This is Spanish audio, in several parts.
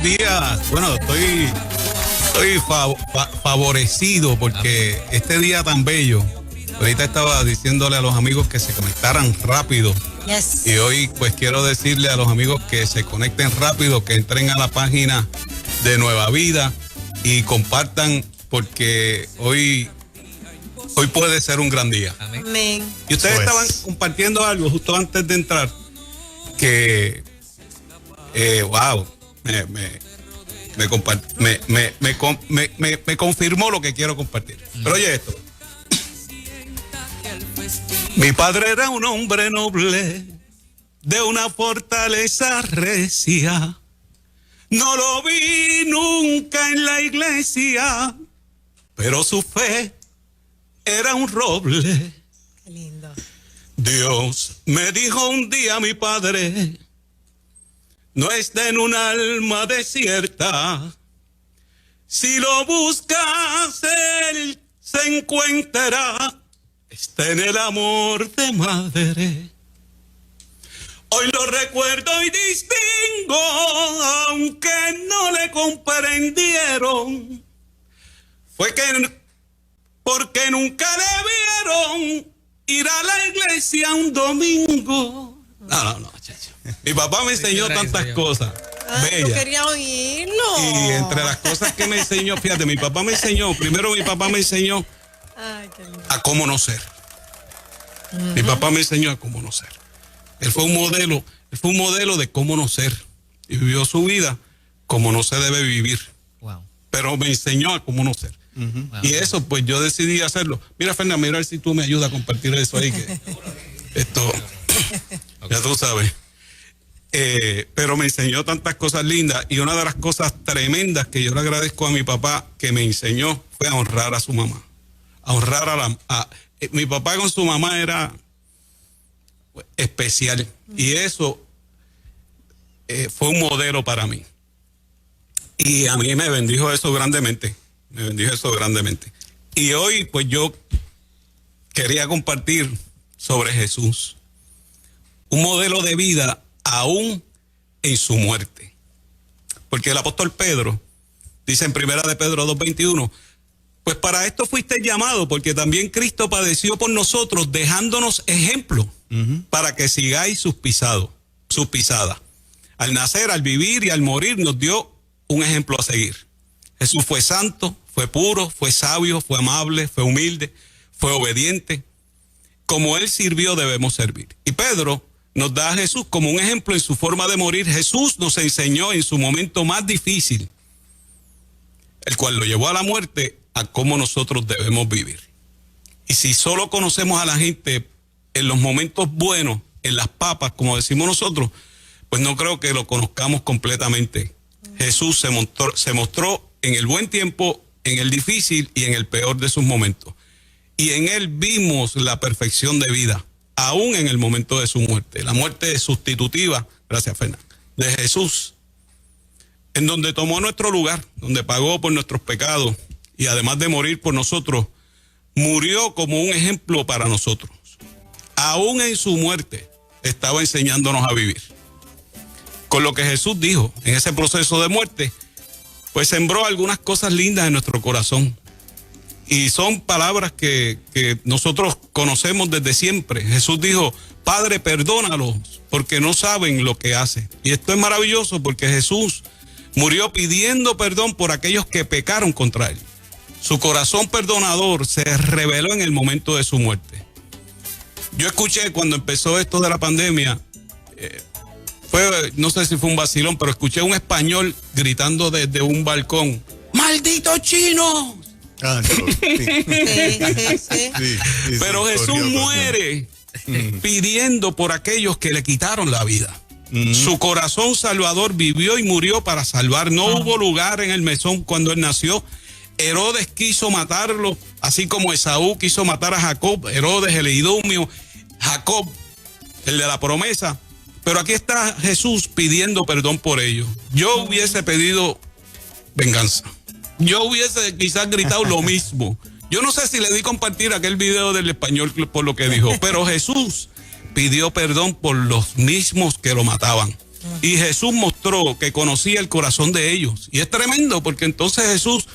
días. Bueno, estoy favorecido porque este día tan bello, ahorita estaba diciéndole a los amigos que se conectaran rápido. Yes. Y hoy pues quiero decirle a los amigos que se conecten rápido, que entren a la página de Nueva Vida y compartan porque hoy puede ser un gran día. Amén. Y ustedes estaban compartiendo algo justo antes de entrar que wow, me confirmó lo que quiero compartir. Pero oye esto. Mi padre era un hombre noble, de una fortaleza recia. No lo vi nunca en la iglesia, pero su fe era un roble. Qué lindo. Dios me dijo un día, mi padre, no está en un alma desierta. Si lo buscas, él se encuentra. Está en el amor de madre. Hoy lo recuerdo y distingo, aunque no le comprendieron. Fue que porque nunca le vieron ir a la iglesia un domingo. No, chacho. Mi papá me enseñó tantas cosas. Ay, yo quería oírlo. Y entre las cosas que me enseñó, fíjate, mi papá me enseñó a cómo no ser. Mi papá me enseñó a cómo no ser. Él fue un modelo de cómo no ser. Y vivió su vida como no se debe vivir. Wow. Pero me enseñó a cómo no ser. Wow. Y eso, pues yo decidí hacerlo. Mira, Fernanda, mira a ver si tú me ayudas a compartir eso ahí. Que esto, ya tú sabes. Pero me enseñó tantas cosas lindas. Y una de las cosas tremendas que yo le agradezco a mi papá que me enseñó fue a honrar a su mamá. A honrar mi papá con su mamá era especial. Y eso fue un modelo para mí. Y a mí me bendijo eso grandemente. Y hoy, pues yo quería compartir sobre Jesús. Un modelo de vida aún en su muerte. Porque el apóstol Pedro dice en 1 de Pedro 2:21, pues para esto fuiste llamado, porque también Cristo padeció por nosotros, dejándonos ejemplo para que sigáis sus pisadas. Al nacer, al vivir y al morir nos dio un ejemplo a seguir. Jesús fue santo, fue puro, fue sabio, fue amable, fue humilde, fue obediente. Como Él sirvió, debemos servir. Y Pedro nos da a Jesús como un ejemplo en su forma de morir. Jesús nos enseñó en su momento más difícil, el cual lo llevó a la muerte, a cómo nosotros debemos vivir. Y si solo conocemos a la gente en los momentos buenos, en las papas, como decimos nosotros, pues no creo que lo conozcamos completamente. Jesús se mostró en el buen tiempo, en el difícil y en el peor de sus momentos. Y en Él vimos la perfección de vida, aún en el momento de su muerte. La muerte sustitutiva, gracias Fernanda, de Jesús, en donde tomó nuestro lugar, donde pagó por nuestros pecados y además de morir por nosotros, murió como un ejemplo para nosotros. Aún en su muerte estaba enseñándonos a vivir. Con lo que Jesús dijo en ese proceso de muerte, pues sembró algunas cosas lindas en nuestro corazón. Y son palabras que nosotros conocemos desde siempre. Jesús dijo, Padre, perdónalos porque no saben lo que hacen. Y esto es maravilloso porque Jesús murió pidiendo perdón por aquellos que pecaron contra Él. Su corazón perdonador se reveló en el momento de su muerte. Yo escuché cuando empezó esto de la pandemia, no sé si fue un vacilón, pero escuché un español gritando desde un balcón, ¡malditos chinos! No, sí. Pero Jesús muere pidiendo por aquellos que le quitaron la vida. Su corazón salvador vivió y murió para salvar. No hubo lugar en el mesón cuando Él nació. Herodes quiso matarlo, así como Esaú quiso matar a Jacob. Herodes, el idumio, Jacob, el de la promesa. Pero aquí está Jesús pidiendo perdón por ellos. Yo hubiese pedido venganza. Yo hubiese quizás gritado lo mismo. Yo no sé si le di compartir aquel video del español por lo que dijo, pero Jesús pidió perdón por los mismos que lo mataban. Y Jesús mostró que conocía el corazón de ellos. Y es tremendo porque entonces Jesús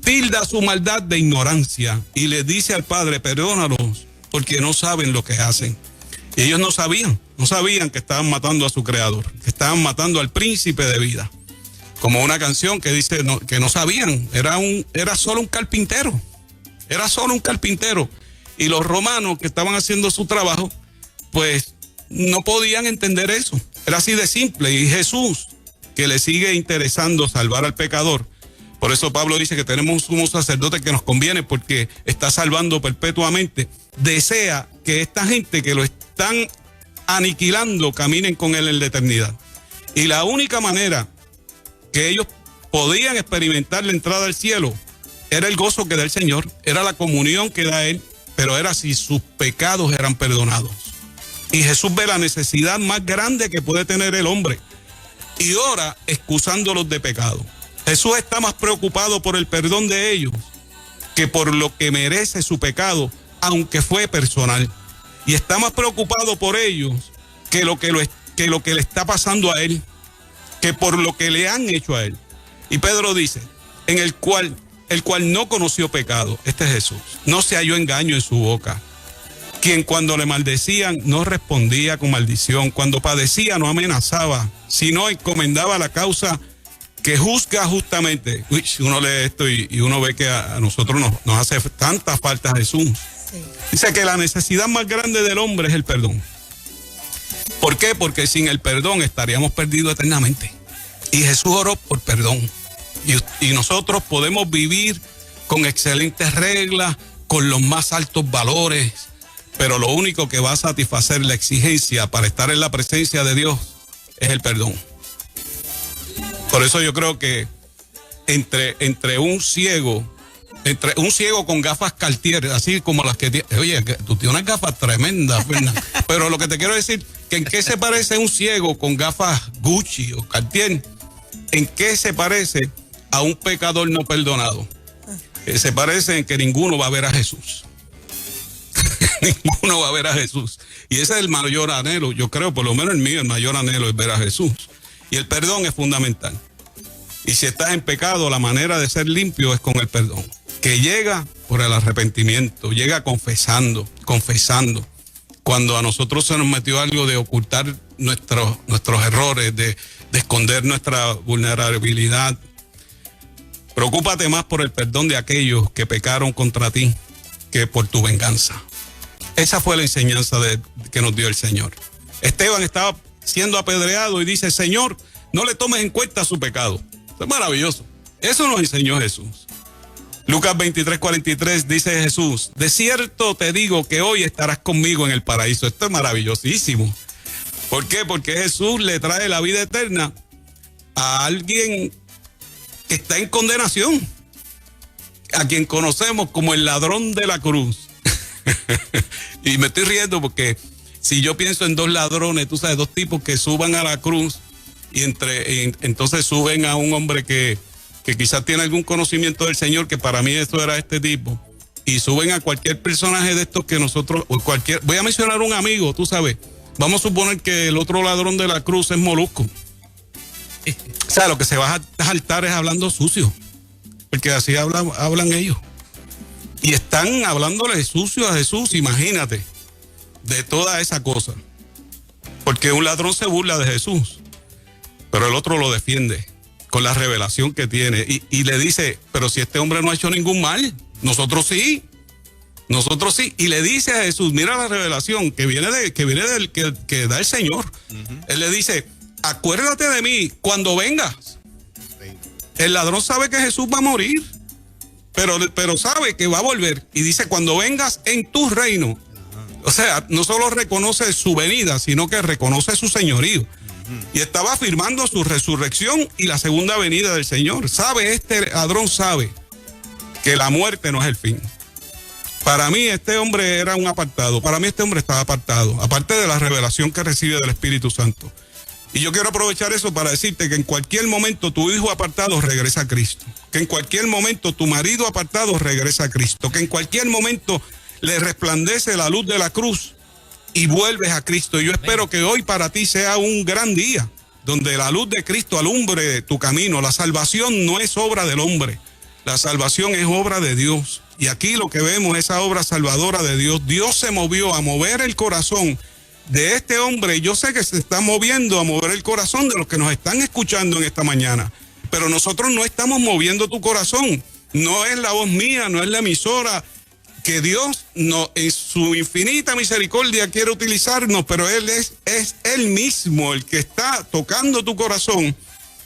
tilda su maldad de ignorancia y le dice al Padre, perdónalos porque no saben lo que hacen. Y ellos no sabían que estaban matando a su creador, que estaban matando al príncipe de vida. Como una canción que dice que no sabían, era solo un carpintero, Y los romanos que estaban haciendo su trabajo, pues no podían entender eso. Era así de simple. Y Jesús, que le sigue interesando salvar al pecador. Por eso Pablo dice que tenemos un sumo sacerdote que nos conviene porque está salvando perpetuamente. Desea que esta gente que lo están aniquilando caminen con él en la eternidad. Y la única manera que ellos podían experimentar la entrada al cielo era el gozo que da el Señor, era la comunión que da Él, pero era si sus pecados eran perdonados. Y Jesús ve la necesidad más grande que puede tener el hombre y ora excusándolos de pecado. Jesús está más preocupado por el perdón de ellos que por lo que merece su pecado, aunque fue personal. Y está más preocupado por ellos que lo que le está pasando a él, que por lo que le han hecho a él. Y Pedro dice, el cual no conoció pecado, este es Jesús, no se halló engaño en su boca, quien cuando le maldecían no respondía con maldición, cuando padecía no amenazaba, sino encomendaba la causa que juzga justamente. Uno lee esto y uno ve que a nosotros nos hace tanta falta Jesús. Sí. Dice que la necesidad más grande del hombre es el perdón. ¿Por qué? Porque sin el perdón estaríamos perdidos eternamente. Y Jesús oró por perdón. Y nosotros podemos vivir con excelentes reglas, con los más altos valores, pero lo único que va a satisfacer la exigencia para estar en la presencia de Dios es el perdón. Por eso yo creo que entre un ciego con gafas Cartier, así como las que tiene, oye, tú tienes unas gafas tremendas, Fernanda. Pero lo que te quiero decir, que en qué se parece un ciego con gafas Gucci o Cartier, en qué se parece a un pecador no perdonado. Se parece en que ninguno va a ver a Jesús. Ninguno va a ver a Jesús. Y ese es el mayor anhelo, yo creo, por lo menos el mío, el mayor anhelo es ver a Jesús. Y el perdón es fundamental. Y si estás en pecado, la manera de ser limpio es con el perdón, que llega por el arrepentimiento, llega confesando. Cuando a nosotros se nos metió algo de ocultar nuestros errores, de esconder nuestra vulnerabilidad. Preocúpate más por el perdón de aquellos que pecaron contra ti que por tu venganza. Esa fue la enseñanza que nos dio el Señor. Esteban estaba siendo apedreado y dice, Señor, no le tomes en cuenta su pecado. Eso es maravilloso. Eso nos enseñó Jesús. Lucas 23:43 dice Jesús, de cierto te digo que hoy estarás conmigo en el paraíso. Esto es maravillosísimo. ¿Por qué? Porque Jesús le trae la vida eterna a alguien que está en condenación, a quien conocemos como el ladrón de la cruz. Y me estoy riendo porque si yo pienso en dos ladrones, tú sabes, dos tipos que suban a la cruz y entonces suben a un hombre que quizás tiene algún conocimiento del Señor, que para mí esto era este tipo, y suben a cualquier personaje de estos que nosotros, voy a mencionar un amigo, tú sabes, vamos a suponer que el otro ladrón de la cruz es Molusco. O sea, lo que se va a saltar es hablando sucio, porque así hablan ellos. Y están hablándole sucio a Jesús, imagínate, de toda esa cosa. Porque un ladrón se burla de Jesús, pero el otro lo defiende con la revelación que tiene. Y le dice, pero si este hombre no ha hecho ningún mal, nosotros sí. Y le dice a Jesús, mira la revelación que viene del que da el Señor. Uh-huh. Él le dice, acuérdate de mí cuando vengas. El ladrón sabe que Jesús va a morir, pero sabe que va a volver. Y dice, cuando vengas en tu reino. Uh-huh. O sea, no solo reconoce su venida, sino que reconoce su señorío. Uh-huh. Y estaba afirmando su resurrección y la segunda venida del Señor. Este ladrón sabe que la muerte no es el fin. Para mí este hombre era un apartado. Para mí este hombre estaba apartado, aparte de la revelación que recibe del Espíritu Santo. Y yo quiero aprovechar eso para decirte que en cualquier momento tu hijo apartado regresa a Cristo. Que en cualquier momento tu marido apartado regresa a Cristo. Que en cualquier momento le resplandece la luz de la cruz y vuelves a Cristo. Y yo espero que hoy para ti sea un gran día. donde la luz de Cristo alumbre tu camino. La salvación no es obra del hombre, la salvación es obra de Dios. Y aquí lo que vemos es esa obra salvadora de Dios. Dios se movió a mover el corazón de este hombre. Yo sé que se está moviendo a mover el corazón de los que nos están escuchando en esta mañana. Pero nosotros no estamos moviendo tu corazón. No es la voz mía, no es la emisora. Que Dios no, en su infinita misericordia quiere utilizarnos, pero Él es Él mismo el que está tocando tu corazón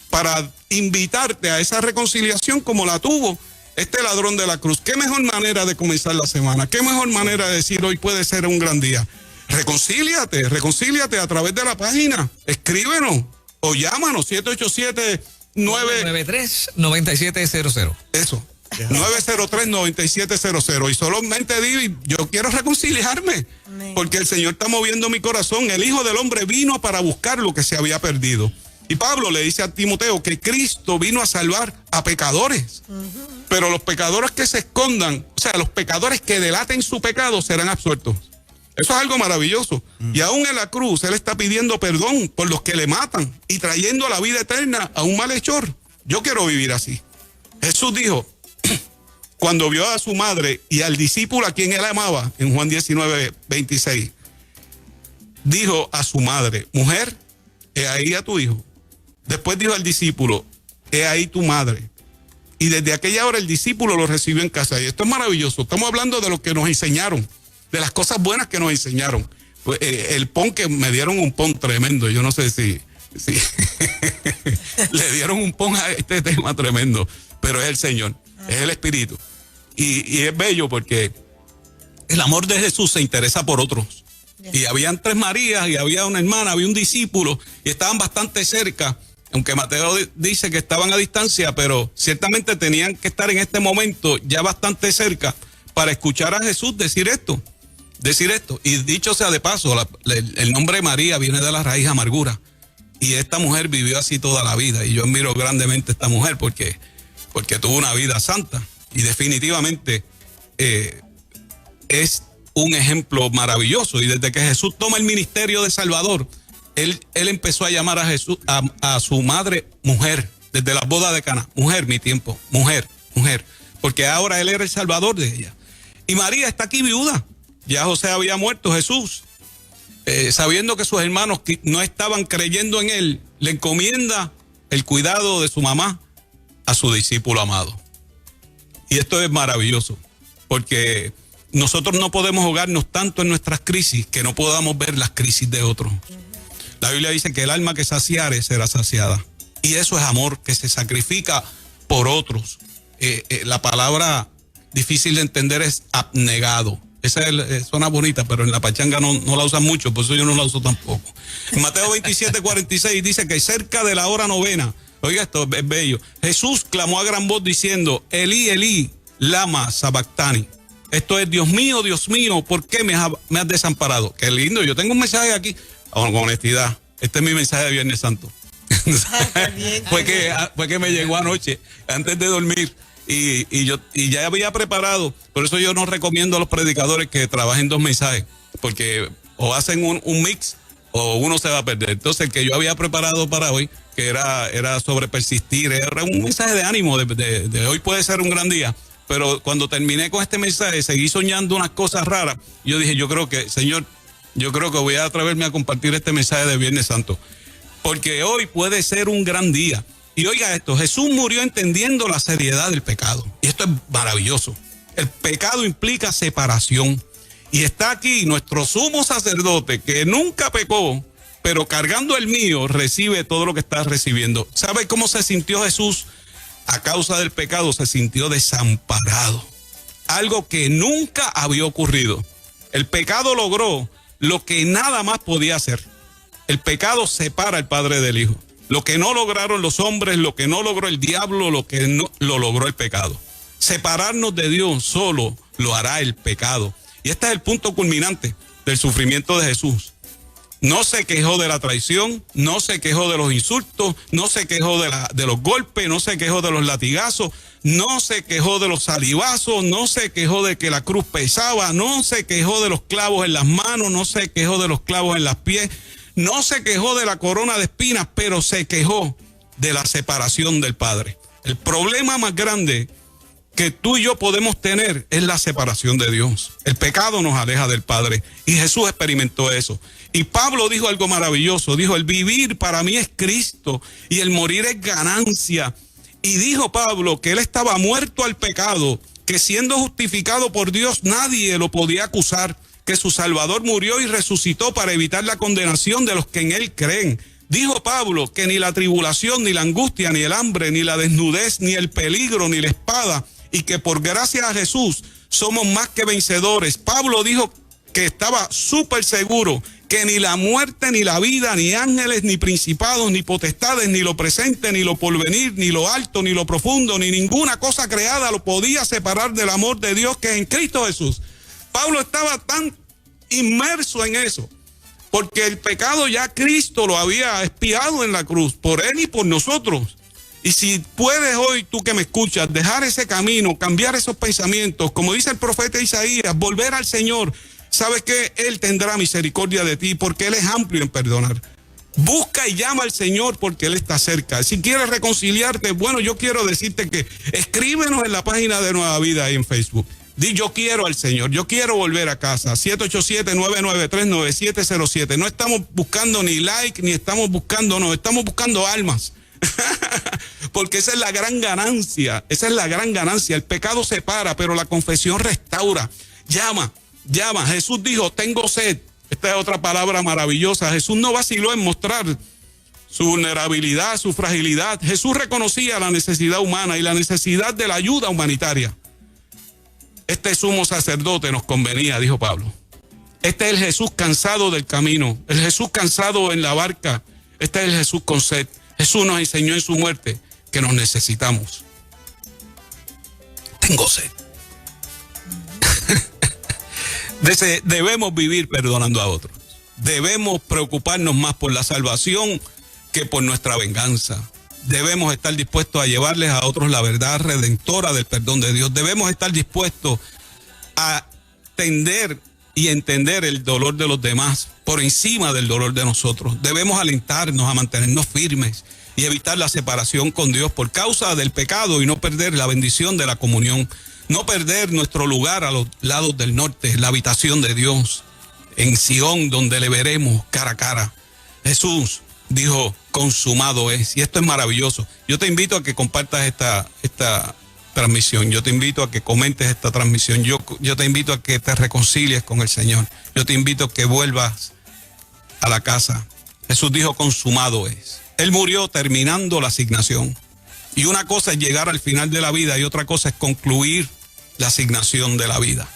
para invitarte a esa reconciliación como la tuvo este ladrón de la cruz. ¿Qué mejor manera de comenzar la semana? ¿Qué mejor manera de decir hoy puede ser un gran día? Reconcíliate a través de la página. Escríbenos o llámanos 787-993-9700. Eso. 903-9700 y solamente di, yo quiero reconciliarme porque el Señor está moviendo mi corazón. El Hijo del Hombre vino para buscar lo que se había perdido. Y Pablo le dice a Timoteo que Cristo vino a salvar a pecadores, pero los pecadores que se escondan, o sea, los pecadores que delaten su pecado serán absueltos. Eso es algo maravilloso. Y aún en la cruz Él está pidiendo perdón por los que le matan y trayendo a la vida eterna a un malhechor. Yo quiero vivir así. Jesús dijo, cuando vio a su madre y al discípulo a quien Él amaba, en Juan 19:26, dijo a su madre, mujer, he ahí a tu hijo. Después dijo al discípulo, he ahí tu madre. Y desde aquella hora el discípulo lo recibió en casa. Y esto es maravilloso. Estamos hablando de lo que nos enseñaron, de las cosas buenas que nos enseñaron. Pues, el pon que me dieron un pon tremendo. Yo no sé si le dieron un pon a este tema tremendo, pero es el Señor, es el Espíritu. Y es bello porque el amor de Jesús se interesa por otros. Y habían 3 Marías, y había una hermana, había un discípulo, y estaban bastante cerca. Aunque Mateo dice que estaban a distancia, pero ciertamente tenían que estar en este momento ya bastante cerca para escuchar a Jesús decir esto. Y dicho sea de paso, el nombre María viene de la raíz amargura. Y esta mujer vivió así toda la vida. Y yo admiro grandemente a esta mujer porque tuvo una vida santa. Y definitivamente es un ejemplo maravilloso. Y desde que Jesús toma el ministerio de Salvador, Él empezó a llamar a Jesús, a su madre, mujer, desde las bodas de Caná. Mujer, mi tiempo, mujer, porque ahora Él era el Salvador de ella. Y María está aquí viuda. Ya José había muerto, Jesús, sabiendo que sus hermanos no estaban creyendo en Él, le encomienda el cuidado de su mamá a su discípulo amado. Y esto es maravilloso, porque nosotros no podemos ahogarnos tanto en nuestras crisis que no podamos ver las crisis de otros. La Biblia dice que el alma que saciare será saciada. Y eso es amor que se sacrifica por otros. La palabra difícil de entender es abnegado. Esa suena bonita, pero en la pachanga no la usan mucho, por eso yo no la uso tampoco. En Mateo 27:46 dice que cerca de la hora 9, oiga, esto es bello, Jesús clamó a gran voz diciendo, Elí, Elí, lama sabactani. Esto es, Dios mío, ¿por qué me has desamparado? Qué lindo, yo tengo un mensaje aquí, con honestidad, este es mi mensaje de Viernes Santo. fue que me llegó anoche, antes de dormir. Y ya había preparado, por eso yo no recomiendo a los predicadores que trabajen 2 mensajes, porque o hacen un mix o uno se va a perder. Entonces el que yo había preparado para hoy, que era sobre persistir, era un mensaje de ánimo, de hoy puede ser un gran día, pero cuando terminé con este mensaje seguí soñando unas cosas raras. Yo dije, Señor, yo creo que voy a atreverme a compartir este mensaje de Viernes Santo, porque hoy puede ser un gran día. Y oiga esto, Jesús murió entendiendo la seriedad del pecado. Y esto es maravilloso. El pecado implica separación. Y está aquí nuestro sumo sacerdote que nunca pecó, pero cargando el mío recibe todo lo que está recibiendo. ¿Sabe cómo se sintió Jesús? A causa del pecado se sintió desamparado. Algo que nunca había ocurrido. El pecado logró lo que nada más podía hacer. El pecado separa al Padre del Hijo. Lo que no lograron los hombres, lo que no logró el diablo, lo que no lo logró el pecado. Separarnos de Dios solo lo hará el pecado. Y este es el punto culminante del sufrimiento de Jesús. No se quejó de la traición, no se quejó de los insultos, no se quejó de los golpes, no se quejó de los latigazos, no se quejó de los salivazos, no se quejó de que la cruz pesaba, no se quejó de los clavos en las manos, no se quejó de los clavos en las pies. no se quejó de la corona de espinas, pero se quejó de la separación del Padre. El problema más grande que tú y yo podemos tener es la separación de Dios. El pecado nos aleja del Padre y Jesús experimentó eso. Y Pablo dijo algo maravilloso, dijo: el vivir para mí es Cristo y el morir es ganancia. Y dijo Pablo que él estaba muerto al pecado, que siendo justificado por Dios nadie lo podía acusar, que su Salvador murió y resucitó para evitar la condenación de los que en él creen. Dijo Pablo que ni la tribulación, ni la angustia, ni el hambre, ni la desnudez, ni el peligro, ni la espada, y que por gracia a Jesús somos más que vencedores. Pablo dijo que estaba súper seguro que ni la muerte, ni la vida, ni ángeles, ni principados, ni potestades, ni lo presente, ni lo porvenir, ni lo alto, ni lo profundo, ni ninguna cosa creada lo podía separar del amor de Dios que es en Cristo Jesús. Pablo estaba tan inmerso en eso, porque el pecado ya Cristo lo había expiado en la cruz, por él y por nosotros. Y si puedes hoy, tú que me escuchas, dejar ese camino, cambiar esos pensamientos, como dice el profeta Isaías, volver al Señor, sabes que Él tendrá misericordia de ti, porque Él es amplio en perdonar. Busca y llama al Señor porque Él está cerca. Si quieres reconciliarte, bueno, yo quiero decirte que escríbenos en la página de Nueva Vida ahí en Facebook. Di: yo quiero al Señor, yo quiero volver a casa. 787-993-9707. No estamos buscando ni like, ni estamos buscando almas. Porque esa es la gran ganancia, el pecado separa, pero la confesión restaura. Llama. Jesús dijo: tengo sed. Esta es otra palabra maravillosa. Jesús no vaciló en mostrar su vulnerabilidad, su fragilidad. Jesús reconocía la necesidad humana y la necesidad de la ayuda humanitaria. Este sumo sacerdote nos convenía, dijo Pablo. Este es el Jesús cansado del camino, el Jesús cansado en la barca. Este es el Jesús con sed. Jesús nos enseñó en su muerte que nos necesitamos. Tengo sed. Debemos vivir perdonando a otros. Debemos preocuparnos más por la salvación que por nuestra venganza. Debemos estar dispuestos a llevarles a otros la verdad redentora del perdón de Dios. Debemos estar dispuestos a atender y entender el dolor de los demás por encima del dolor de nosotros. Debemos alentarnos a mantenernos firmes y evitar la separación con Dios por causa del pecado y no perder la bendición de la comunión. No perder nuestro lugar a los lados del norte, la habitación de Dios, en Sion, donde le veremos cara a cara. Jesús dijo: consumado es. Y esto es maravilloso. Yo te invito a que compartas esta transmisión. Yo te invito a que comentes esta transmisión. Yo te invito a que te reconcilies con el Señor. Yo te invito a que vuelvas a la casa. Jesús dijo: consumado es. Él murió terminando la asignación. Y una cosa es llegar al final de la vida y otra cosa es concluir la asignación de la vida.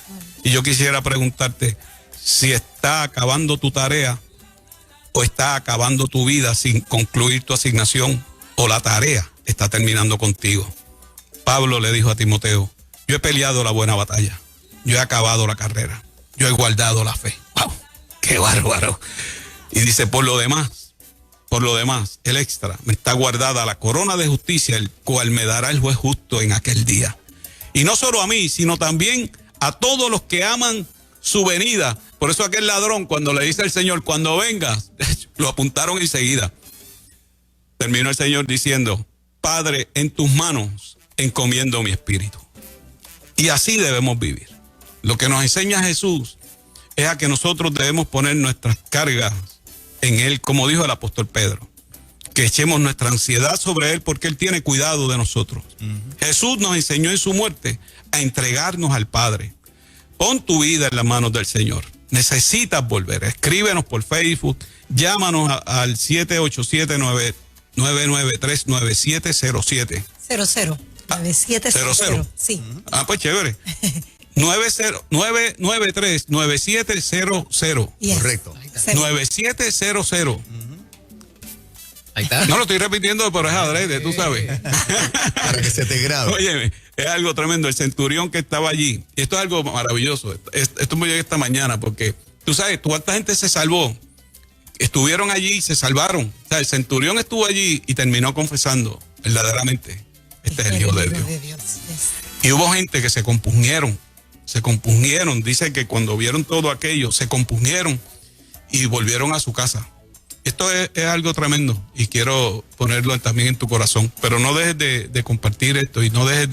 Y yo quisiera preguntarte si está acabando tu tarea o está acabando tu vida sin concluir tu asignación, o la tarea está terminando contigo. Pablo le dijo a Timoteo: yo he peleado la buena batalla, yo he acabado la carrera, yo he guardado la fe. ¡Wow! ¡Qué bárbaro! Y dice: por lo demás, el extra, me está guardada la corona de justicia, el cual me dará el juez justo en aquel día. Y no solo a mí, sino también a todos los que aman su venida. Por eso aquel ladrón, cuando le dice al Señor: cuando vengas, lo apuntaron enseguida. Terminó el Señor diciendo: Padre, en tus manos encomiendo mi espíritu. Y así debemos vivir. Lo que nos enseña Jesús es a que nosotros debemos poner nuestras cargas en Él, como dijo el apóstol Pedro, que echemos nuestra ansiedad sobre Él porque Él tiene cuidado de nosotros. Jesús nos enseñó en su muerte a entregarnos al Padre. Pon tu vida en las manos del Señor. Necesitas volver. Escríbenos por Facebook, llámanos al 787-993-9707. 9700. Sí. Ah, pues chévere. 993-9700. Yes. Correcto. 9700. Ahí está. No lo estoy repitiendo, pero es adrede, tú sabes. Para que se te grabe. Óyeme, es algo tremendo. El centurión que estaba allí, esto es algo maravilloso. Esto me llegó esta mañana porque, tú sabes, cuánta gente se salvó. Estuvieron allí y se salvaron. O sea, el centurión estuvo allí y terminó confesando verdaderamente: este es el Hijo de Dios. Y hubo gente que se compusieron. Dice que cuando vieron todo aquello, se compusieron y volvieron a su casa. esto es algo tremendo y quiero ponerlo también en tu corazón, pero no dejes de compartir esto y no dejes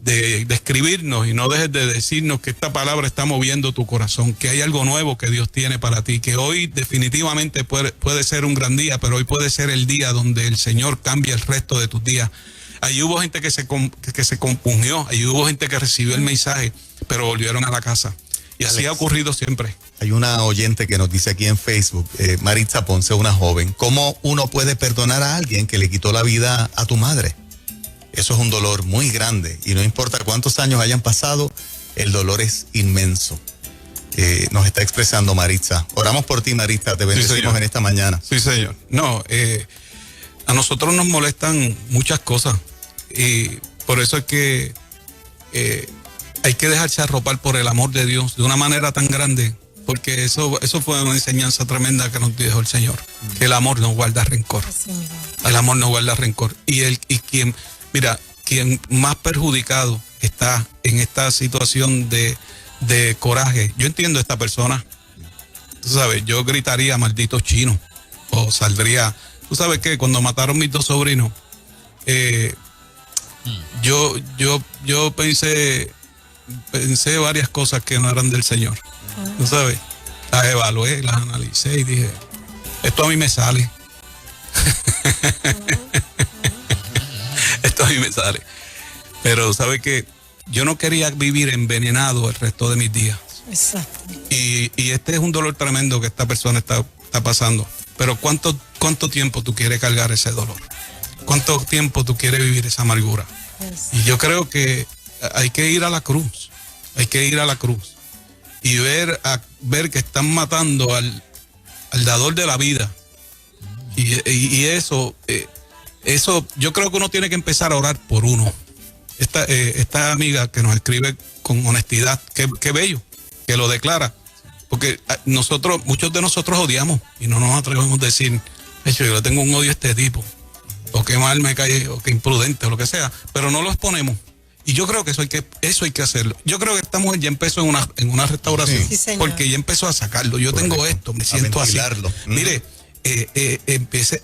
de escribirnos y no dejes de decirnos que esta palabra está moviendo tu corazón, que hay algo nuevo que Dios tiene para ti, que hoy definitivamente puede ser un gran día, pero hoy puede ser el día donde el Señor cambia el resto de tus días. Ahí hubo gente que se compungió, ahí hubo gente que recibió el mensaje, pero volvieron a la casa. Y así ha ocurrido siempre. Hay una oyente que nos dice aquí en Facebook, Maritza Ponce, una joven, ¿cómo uno puede perdonar a alguien que le quitó la vida a tu madre? Eso es un dolor muy grande y no importa cuántos años hayan pasado, el dolor es inmenso. Nos está expresando Maritza. Oramos por ti, Maritza, te bendecimos en esta mañana. Sí, señor. No, a nosotros nos molestan muchas cosas y por eso es que hay que dejarse arropar por el amor de Dios de una manera tan grande, porque eso fue una enseñanza tremenda que nos dijo el Señor, que el amor no guarda rencor. El amor no guarda rencor. Y quien más perjudicado está en esta situación de coraje, yo entiendo a esta persona, tú sabes, yo gritaría maldito chino, o saldría, tú sabes que cuando mataron mis dos sobrinos, yo pensé varias cosas que no eran del Señor. ¿Tú sabes? Las evalué, las analicé y dije, esto a mí me sale. Esto a mí me sale. Pero ¿sabes qué? Yo no quería vivir envenenado el resto de mis días. Exacto. Y este es un dolor tremendo que esta persona está pasando. Pero ¿cuánto tiempo tú quieres cargar ese dolor? ¿Cuánto tiempo tú quieres vivir esa amargura? Y yo creo que hay que ir a la cruz. Hay que ir a la cruz y ver que están matando al dador de la vida. Y eso yo creo que uno tiene que empezar a orar por uno. Esta amiga que nos escribe con honestidad, qué bello, que lo declara. Porque muchos de nosotros odiamos y no nos atrevemos a decir, yo le tengo un odio a este tipo, o qué mal me cae, o qué imprudente, o lo que sea, pero no lo exponemos. Y yo creo que eso hay que hacerlo. Yo creo que esta mujer ya empezó en una restauración, sí, porque ya empezó a sacarlo. Yo tengo esto, me siento así. Mire,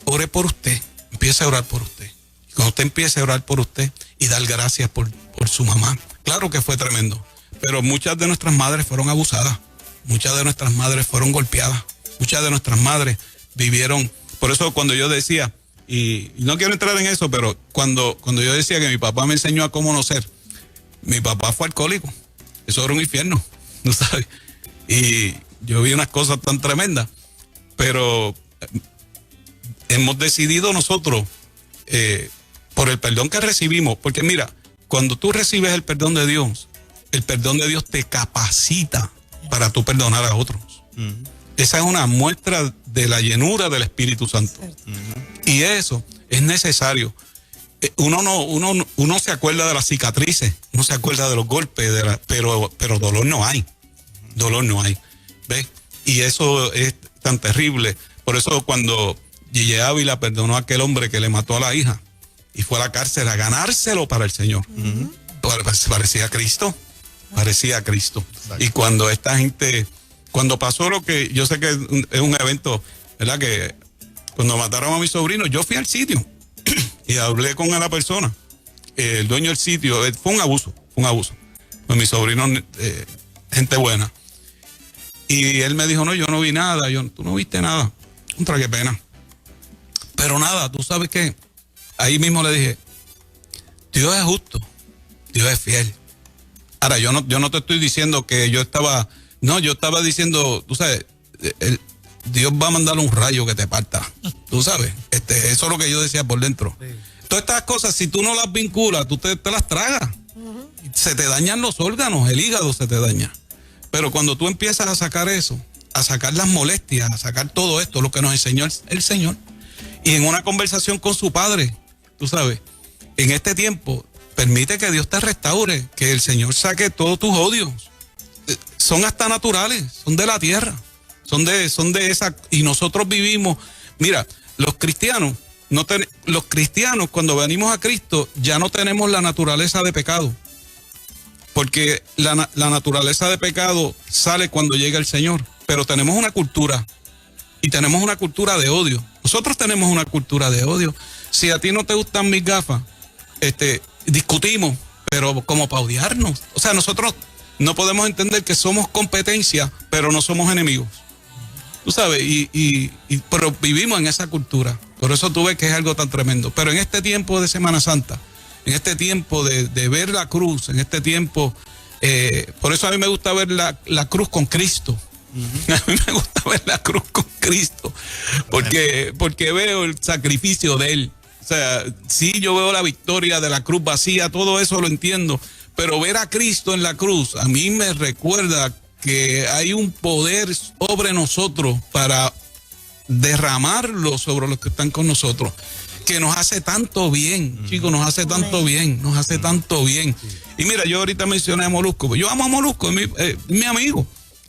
ore por usted, empiece a orar por usted. Cuando usted empiece a orar por usted y dar gracias por su mamá, claro que fue tremendo, pero muchas de nuestras madres fueron abusadas, muchas de nuestras madres fueron golpeadas, muchas de nuestras madres vivieron. Por eso cuando yo decía, y no quiero entrar en eso, pero cuando yo decía que mi papá me enseñó a cómo no ser, mi papá fue alcohólico, eso era un infierno, ¿no sabes? Y yo vi unas cosas tan tremendas, pero hemos decidido nosotros, por el perdón que recibimos, porque mira, cuando tú recibes el perdón de Dios te capacita para tú perdonar a otros. Esa es una muestra de la llenura del Espíritu Santo. Y eso es necesario. Uno se acuerda de las cicatrices, uno se acuerda de los golpes, pero dolor no hay. Dolor no hay. ¿Ves? Y eso es tan terrible. Por eso cuando Gigi Ávila perdonó a aquel hombre que le mató a la hija y fue a la cárcel a ganárselo para el Señor, parecía Cristo. Parecía Cristo. Exacto. Y cuando esta gente, cuando pasó lo que yo sé que es un evento, ¿verdad? Que cuando mataron a mi sobrino, yo fui al sitio y hablé con la persona, el dueño del sitio. Fue un abuso. Pues mi sobrino, gente buena. Y él me dijo, no, yo no vi nada. Tú no viste nada. Contra, qué pena. Pero nada, tú sabes que ahí mismo le dije, Dios es justo, Dios es fiel. Ahora, yo no te estoy diciendo que yo estaba diciendo, tú sabes, Dios va a mandar un rayo que te parta, tú sabes, eso es lo que yo decía por dentro. Sí. Todas estas cosas, si tú no las vinculas, tú te las tragas, se te dañan los órganos, el hígado se te daña. Pero cuando tú empiezas a sacar eso, a sacar las molestias, a sacar todo esto, lo que nos enseñó el Señor, y en una conversación con su Padre, tú sabes, en este tiempo, permite que Dios te restaure, que el Señor saque todos tus odios. Son hasta naturales, son de la tierra, son de esa, y nosotros vivimos. Mira, los cristianos cuando venimos a Cristo ya no tenemos la naturaleza de pecado, porque la naturaleza de pecado sale cuando llega el Señor, pero tenemos una cultura y tenemos una cultura de odio. Nosotros tenemos una cultura de odio. Si a ti no te gustan mis gafas, discutimos, pero como para odiarnos. O sea, nosotros no podemos entender que somos competencia, pero no somos enemigos. Tú sabes, pero vivimos en esa cultura. Por eso tú ves que es algo tan tremendo. Pero en este tiempo de Semana Santa, en este tiempo de ver la cruz, en este tiempo, por eso a mí me gusta ver la cruz con Cristo. A mí me gusta ver la cruz con Cristo, porque veo el sacrificio de Él. O sea, sí, yo veo la victoria de la cruz vacía, todo eso lo entiendo, pero ver a Cristo en la cruz, a mí me recuerda que hay un poder sobre nosotros para derramarlo sobre los que están con nosotros, que nos hace tanto bien, chicos, nos hace tanto bien. Y mira, yo ahorita mencioné a Molusco, yo amo a Molusco, es mi amigo.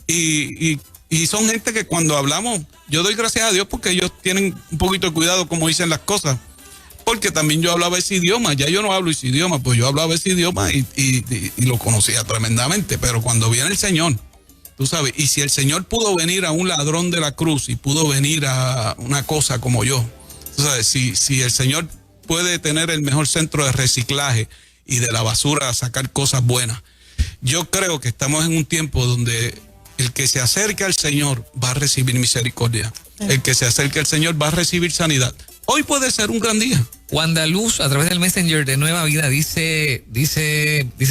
Y son gente que cuando hablamos, yo doy gracias a Dios porque ellos tienen un poquito de cuidado como dicen las cosas, porque también yo hablaba ese idioma, ya yo no hablo ese idioma, pues yo hablaba ese idioma y lo conocía tremendamente, pero cuando viene el Señor, tú sabes, y si el Señor pudo venir a un ladrón de la cruz y pudo venir a una cosa como yo, tú sabes, si el Señor puede tener el mejor centro de reciclaje y de la basura sacar cosas buenas, yo creo que estamos en un tiempo donde el que se acerque al Señor va a recibir misericordia. El que se acerque al Señor va a recibir sanidad. Hoy puede ser un gran día. Wanda Luz, a través del Messenger de Nueva Vida, dice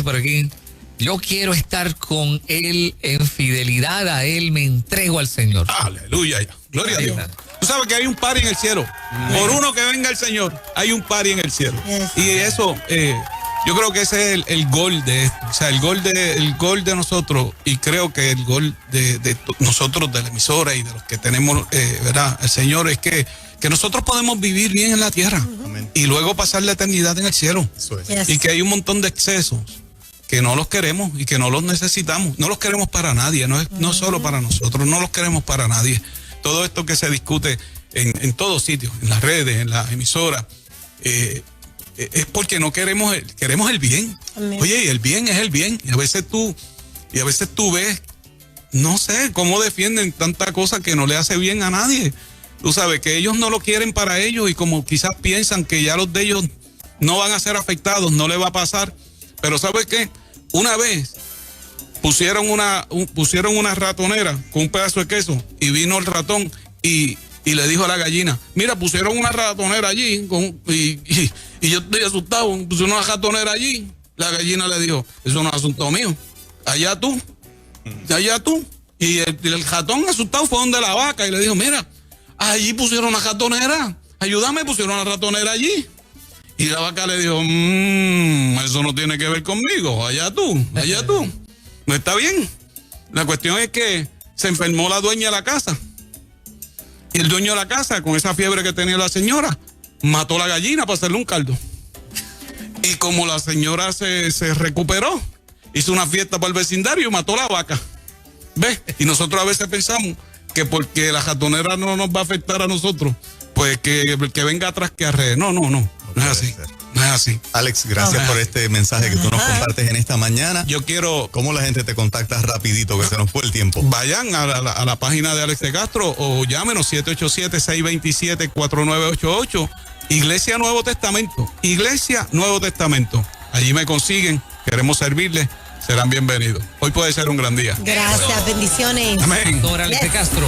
por aquí: yo quiero estar con Él en fidelidad a Él, me entrego al Señor. Aleluya, gloria a Dios. Tú sabes que hay un party en el cielo. Por uno que venga el Señor, hay un party en el cielo. Y eso, yo creo que ese es el gol de esto. O sea, el gol de nosotros, y creo que el gol de nosotros, de la emisora y de los que tenemos, ¿verdad? El Señor, es que nosotros podemos vivir bien en la tierra. Amén. Y luego pasar la eternidad en el cielo. Eso es. Y que hay un montón de excesos que no los queremos y que no los necesitamos. No los queremos para nadie, no solo para nosotros, no los queremos para nadie. Todo esto que se discute en todos sitios, en las redes, en las emisoras, es porque no queremos el bien. Amén. Oye, y el bien es el bien. Y a veces tú ves, no sé, cómo defienden tanta cosa que no le hace bien a nadie. Tú sabes que ellos no lo quieren para ellos y como quizás piensan que ya los de ellos no van a ser afectados, no le va a pasar. Pero ¿sabes qué? Una vez pusieron una ratonera con un pedazo de queso y vino el ratón y le dijo a la gallina: mira, pusieron una ratonera allí y yo estoy asustado, pusieron una ratonera allí. La gallina le dijo: eso no es asunto mío, allá tú. Y el ratón asustado fue donde la vaca y le dijo: mira, allí pusieron una ratonera, ayúdame, pusieron una ratonera allí. Y la vaca le dijo: eso no tiene que ver conmigo, allá tú. No está bien. La cuestión es que se enfermó la dueña de la casa. Y el dueño de la casa, con esa fiebre que tenía la señora, mató a la gallina para hacerle un caldo. Y como la señora se recuperó, hizo una fiesta para el vecindario y mató a la vaca. ¿Ves? Y nosotros a veces pensamos que porque la ratonera no nos va a afectar a nosotros, pues que venga atrás que arree. No es así. No es así. Alex, gracias por este mensaje que tú nos compartes en esta mañana. Yo quiero... ¿Cómo la gente te contacta rapidito, que se nos fue el tiempo? Vayan a la página de Alex de Castro o llámenos 787-627-4988. Iglesia Nuevo Testamento. Iglesia Nuevo Testamento. Allí me consiguen. Queremos servirles. Serán bienvenidos. Hoy puede ser un gran día. Gracias, bendiciones. Amén. Doctor Alex de Castro.